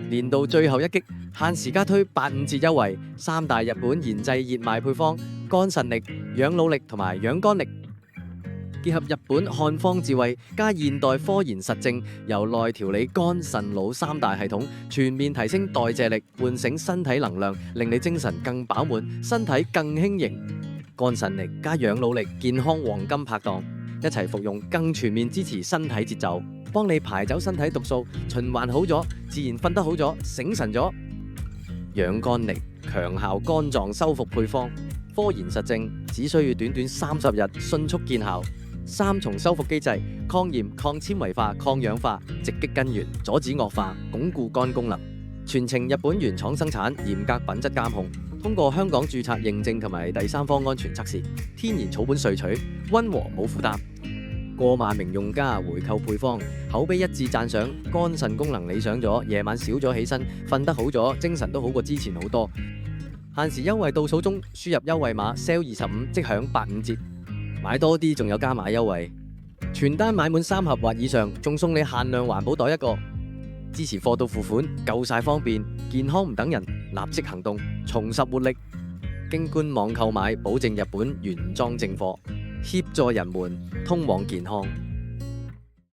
年度最後一擊，限時加推85折優惠，三大日本研製熱賣配方，肝腎力、養腦力同埋養肝力，結合日本漢方智慧加現代科研實證，由內調理肝腎腦三大系統，全面提升代謝力，喚醒身體能量，令你精神更飽滿，身體更輕盈。肝腎力加養腦力，健康黃金拍檔，一齊服用更全面支持身體節奏，幫你排走身體毒素，循環好咗，自然瞓得好咗，醒神咗。養肝力強效肝臟修復配方，科研實證，只需要短短30日，迅速見效。三重修復機制：抗炎、抗纖維化、抗氧化，直擊根源，阻止惡化，鞏固肝功能。全程日本原廠生產，嚴格品質監控，通過香港註冊認證同埋第三方安全測試，天然草本萃取，溫和冇負擔。過萬名用家回購配方，口碑一致讚賞，肝腎功能理想咗，夜晚少咗起身，瞓得好咗，精神都好過之前好多。限時優惠倒數中，輸入優惠碼 SALE25 即享85折，買多啲仲有加碼優惠。全單買滿3盒或以上，仲送你限量環保袋一個。支持貨到付款，夠晒方便，健康唔等人，立即行動，重拾活力。經官網購買，保證日本原裝正貨，協助人們通往健康。